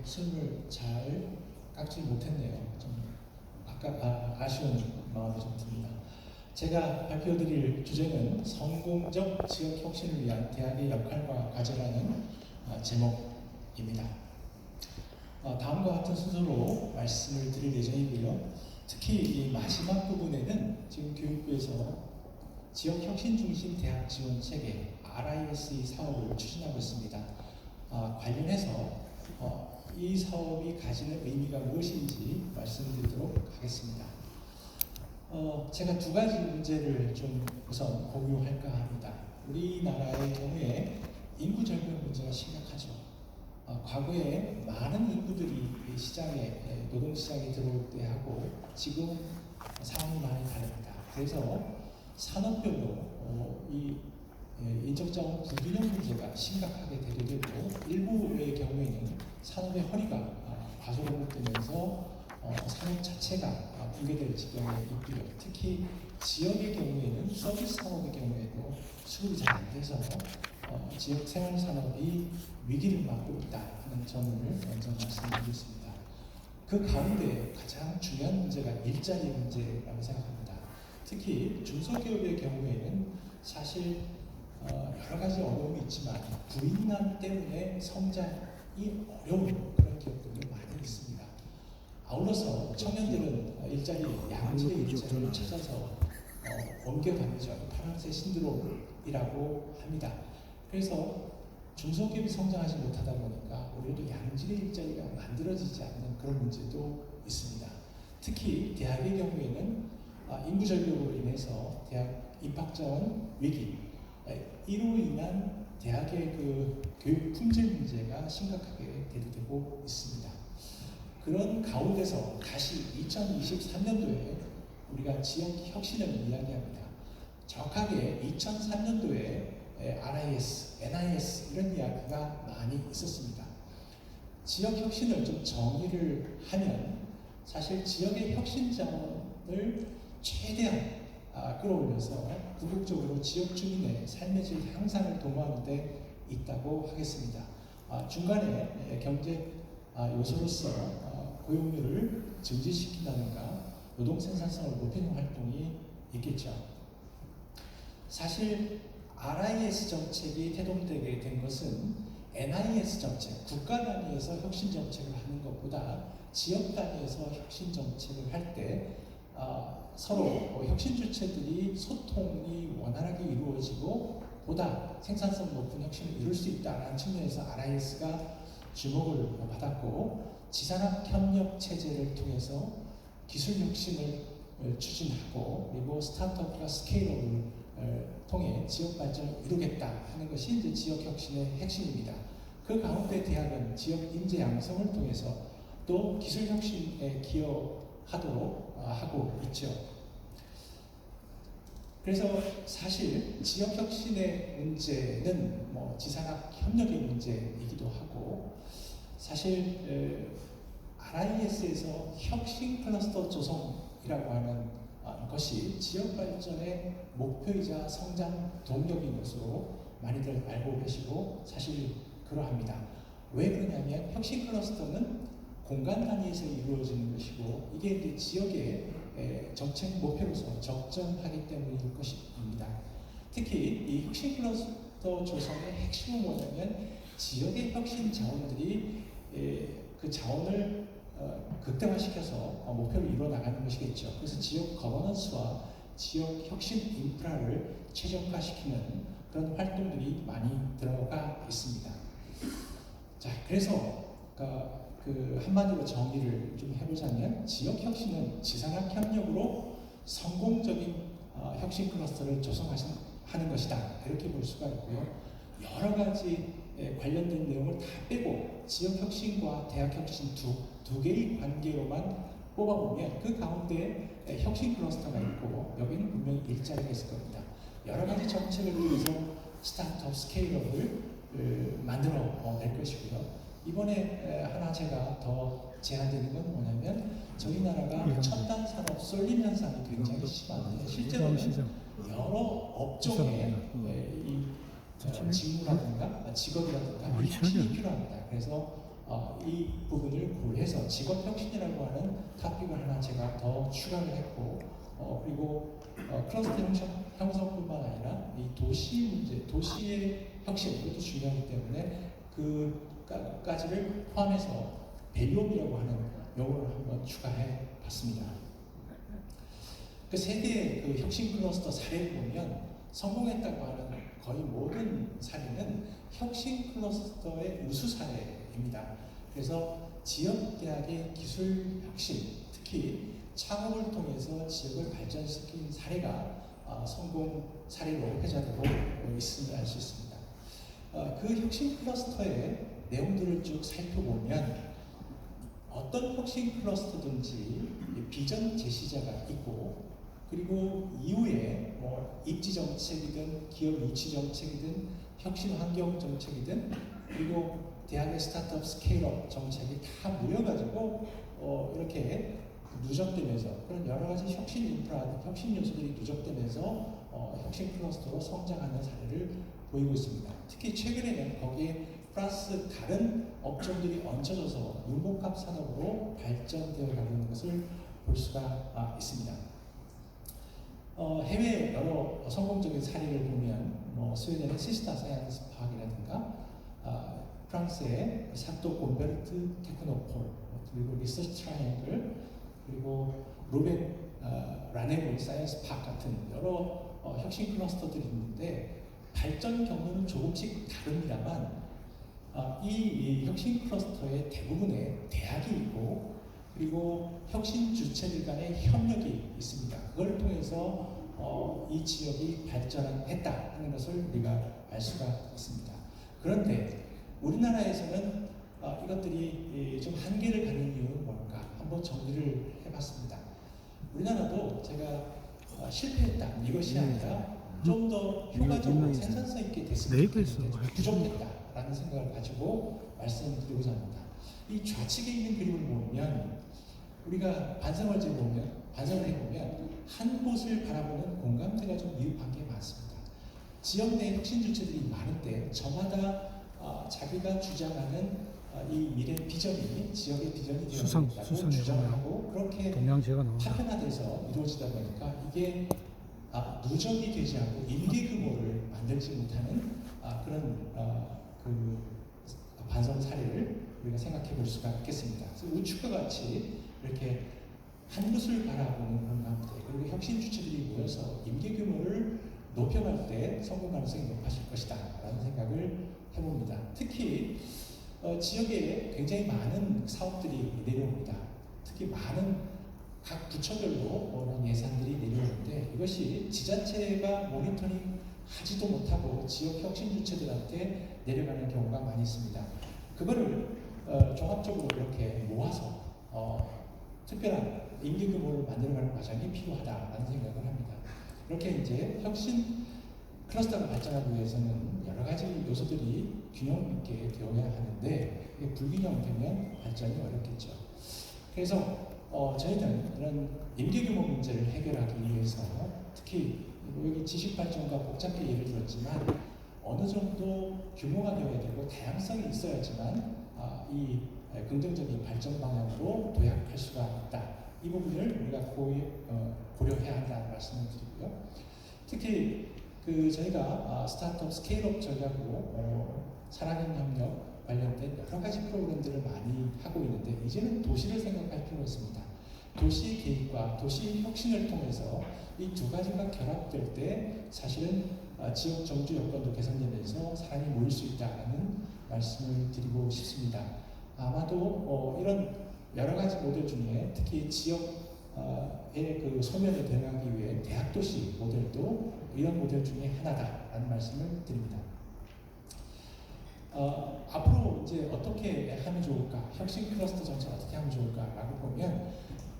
숨을 잘 깎지 못했네요. 좀 아쉬운 마음이 좀 듭니다. 제가 발표드릴 주제는 성공적 지역 혁신을 위한 대학의 역할과 과제라는 제목입니다. 다음과 같은 순서로 말씀을 드릴 예정이고요. 특히 이 마지막 부분에는 지금 교육부에서 지역 혁신 중심 대학 지원 체계 RISE 사업을 추진하고 있습니다. 관련해서 이 사업이 가지는 의미가 무엇인지 말씀드리도록 하겠습니다. 제가 두 가지 문제를 좀 우선 공유할까 합니다. 우리나라의 경우에 인구 절벽 문제가 심각하죠. 과거에 많은 인구들이 시장에, 노동시장에 들어올 때하고 지금 상황이 많이 다릅니다. 그래서 산업별로 이 인적자원 불균형 문제가 심각하게 대두되고 일부의 경우에는 산업의 허리가 과소공급되면서 산업 자체가 붕괴될 지경에 있고요. 특히 지역의 경우에는 서비스 산업의 경우에도 수급이 잘 안 돼서 지역 생활 산업이 위기를 맞고 있다 하는 점을 먼저 말씀드리겠습니다. 그 가운데 가장 중요한 문제가 일자리 문제라고 생각합니다. 특히 중소기업의 경우에는 사실 여러 가지 어려움이 있지만 부인남 때문에 성장이 어려운 그런 기업들이 많이 있습니다. 아울러서 청년들은 일자리, 양질의 일자리를 찾아서 옮겨다니죠. 파랑새 신드롬이라고 합니다. 그래서 중소기업이 성장하지 못하다 보니까 오히려 양질의 일자리가 만들어지지 않는 그런 문제도 있습니다. 특히 대학의 경우에는 인구 절벽으로 인해서 대학 입학자원 위기, 이로 인한 대학의 그 교육 품질 문제가 심각하게 대두되고 있습니다. 그런 가운데서 다시 2023년도에 우리가 지역 혁신을 이야기합니다. 정확하게 2003년도에 RIS, NIS 이런 이야기가 많이 있었습니다. 지역 혁신을 좀 정의를 하면 사실 지역의 혁신 자원을 최대한 끌어올려서 궁극적으로 지역 주민의 삶의 질 향상을 도모하는 데 있다고 하겠습니다. 중간에 경제 요소로서 고용률을 증진시킨다든가 노동 생산성을 높이는 활동이 있겠죠. 사실 RIS 정책이 태동되게 된 것은 NIS 정책, 국가 단위에서 혁신 정책을 하는 것보다 지역 단위에서 혁신 정책을 할 때 서로 혁신 주체들이 소통이 원활하게 이루어지고 보다 생산성 높은 혁신을 이룰 수 있다는 측면에서 RIS가 주목을 받았고 지산학 협력 체제를 통해서 기술 혁신을 추진하고 그리고 스타트업과 스케일업을 통해 지역 발전을 이루겠다 하는 것이 이제 지역 혁신의 핵심입니다. 그 가운데 대학은 지역 인재 양성을 통해서 또 기술 혁신에 기여하도록 하고 있죠. 그래서 사실 지역 혁신의 문제는 지산학 협력의 문제이기도 하고 사실 RIS에서 혁신 클러스터 조성이라고 하는 것이 지역 발전의 목표이자 성장 동력인 것으로 많이들 알고 계시고 사실 그러합니다. 왜 그러냐면 혁신 클러스터는 공간 단위에서 이루어지는 것이고 이게 이제 지역의 정책 목표로서 적정하기 때문일 것입니다. 특히 이 혁신 클러스터 조성의 핵심은 뭐냐면 지역의 혁신 자원들이 그 자원을 극대화시켜서 목표를 이루어 나가는 것이겠죠. 그래서 지역 거버넌스와 지역 혁신 인프라를 최적화시키는 그런 활동들이 많이 들어가 있습니다. 자, 그래서 그 한마디로 정의를 좀 해보자면 지역 혁신은 지산학 협력으로 성공적인 혁신 클러스터를 조성하는 것이다. 이렇게 볼 수가 있고요. 여러 가지 관련된 내용을 다 빼고 지역 혁신과 대학 혁신 두 개의 관계로만 뽑아보면 그 가운데 혁신 클러스터가 있고 여기는 분명히 일자리가 있을 겁니다. 여러 가지 정책을 통해서 스타트업 스케일업을 만들어 낼 것이고요. 이번에 하나 제가 더 제안되는 건 뭐냐면 저희 나라가 첨단 산업 쏠림 현상이 굉장히 심한데 실제로는 여러 업종에 이 직무라든가 직업이라든가 혁신이 필요합니다. 그래서 이 부분을 고려해서 직업혁신이라고 하는 토픽을 하나 제가 더 추가를 했고, 그리고 클러스터 형성뿐만 아니라 이 도시 문제, 도시의 혁신, 이것도 중요하기 때문에 그까지를 포함해서 밸류업이라고 하는 용어를 한번 추가해 봤습니다. 그 세계의 그 혁신 클러스터 사례를 보면 성공했다고 하는 거의 모든 사례는 혁신 클러스터의 우수 사례입니다. 그래서 지역 대학의 기술 혁신, 특히 창업을 통해서 지역을 발전시킨 사례가 성공 사례로 회자되고 있음을 알 수 있습니다. 그 혁신 클러스터의 내용들을 쭉 살펴보면 어떤 혁신 클러스터든지 비전 제시자가 있고, 그리고 이후에 뭐 입지 정책이든 기업 유치 정책이든 혁신 환경 정책이든, 그리고 대학의 스타트업 스케일업 정책이 다 모여가지고 이렇게 누적되면서 그런 여러 가지 혁신 인프라, 혁신 요소들이 누적되면서 혁신 클러스터로 성장하는 사례를 보이고 있습니다. 특히 최근에는 거기에 플러스 다른 업종들이 얹혀져서 융복합 산업으로 발전되어 가고 있는 것을 볼 수가 있습니다. 해외 여러 성공적인 사례를 보면 스웨덴의 시스타 사이언스 파크라든가 프랑스의 사또 곰베르트 테크노폴, 그리고 리서치 트라이앵글, 그리고 로벤 라네볼 사이언스 파크 같은 여러 혁신 클러스터들이 있는데 발전 경로는 조금씩 다릅니다만 이 혁신 클러스터의 대부분에 대학이 있고, 그리고 혁신 주체들 간의 협력이 있습니다. 그걸 통해서 이 지역이 발전했다 하는 것을 우리가 알 수가 있습니다. 그런데 우리나라에서는 이것들이 좀 한계를 갖는 이유는 뭘까? 한번 정리를 해봤습니다. 우리나라도 제가 실패했다 이것이 아니라 좀 더 효과적으로 생산성 있게 됐으면 좋겠는데 부족했다라는 생각을 가지고 말씀드리고자 합니다. 이 좌측에 있는 그림을 보면 우리가 반성을 해보면 한 곳을 바라보는 공감대가 좀 미흡한 게 많습니다. 지역 내 혁신 주체들이 많은데 저마다 자기가 주장하는 이 미래 비전이 지역의 비전이 되어야겠다고 주장을 하고 그렇게 파편화돼서 이루어지다 보니까 이게 누적이 되지 않고 일개규모를 만들지 못하는 그런 그 반성 사례를 우리가 생각해 볼 수가 있겠습니다. 그래서 우측과 같이 이렇게 한 곳을 바라보는 그런 가운데, 그리고 혁신 주체들이 모여서 임계 규모를 높여갈 때 성공 가능성이 높아질 것이다 라는 생각을 해봅니다. 특히 지역에 굉장히 많은 사업들이 내려옵니다. 특히 많은 각 부처별로 예산들이 내려오는데 이것이 지자체가 모니터링 하지도 못하고 지역 혁신 주체들한테 내려가는 경우가 많이 있습니다. 그거를 종합적으로 이렇게 모아서 특별한 임기 규모를 만들어가는 과정이 필요하다라는 생각을 합니다. 이렇게 이제 혁신 클러스터가 발전하기 위해서는 여러 가지 요소들이 균형 있게 되어야 하는데 이게 불균형되면 발전이 어렵겠죠. 그래서 저희는 이런 임기 규모 문제를 해결하기 위해서 특히 여기 지식 발전과 복잡하게 예를 들었지만 어느 정도 규모가 되어야 되고 다양성이 있어야지만 이 긍정적인 발전 방향으로 도약할 수가 있다. 이 부분을 우리가 고려해야 한다는 말씀을 드리고요. 특히 저희가 스타트업 스케일업 전략으로 산학인 협력 관련된 여러 가지 프로그램들을 많이 하고 있는데 이제는 도시를 생각할 필요가 있습니다. 도시 계획과 도시 혁신을 통해서 이 두 가지가 결합될 때 사실은 지역 정주 여건도 개선되면서 사람이 모일 수 있다는 말씀을 드리고 싶습니다. 아마도 이런 여러 가지 모델 중에 특히 지역의 그 소멸에 대응하기 위해 대학도시 모델도 이런 모델 중에 하나다라는 말씀을 드립니다. 앞으로 이제 어떻게 하면 좋을까? 혁신 클러스터 정책 어떻게 하면 좋을까라고 보면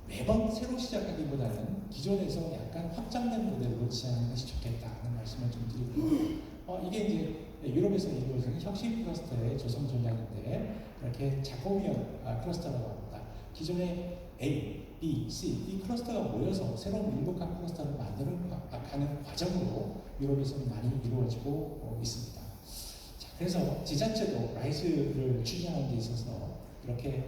매번 새로 시작하기보다는 기존에서 약간 확장된 모델로 지향하는 것이 좋겠다는 말씀을 좀 드리고 이게 이제 유럽에서 이루어지는 혁신 클러스터의 조성 전략인데 이렇게 자코미언 클러스터라고 합니다. 기존의 A, B, C 이 클러스터가 모여서 새로운 융복합 클러스터를 만드는 가는 과정으로 유럽에서는 많이 이루어지고 있습니다. 자, 그래서 지자체도 라이즈를 추진하는 데 있어서 그렇게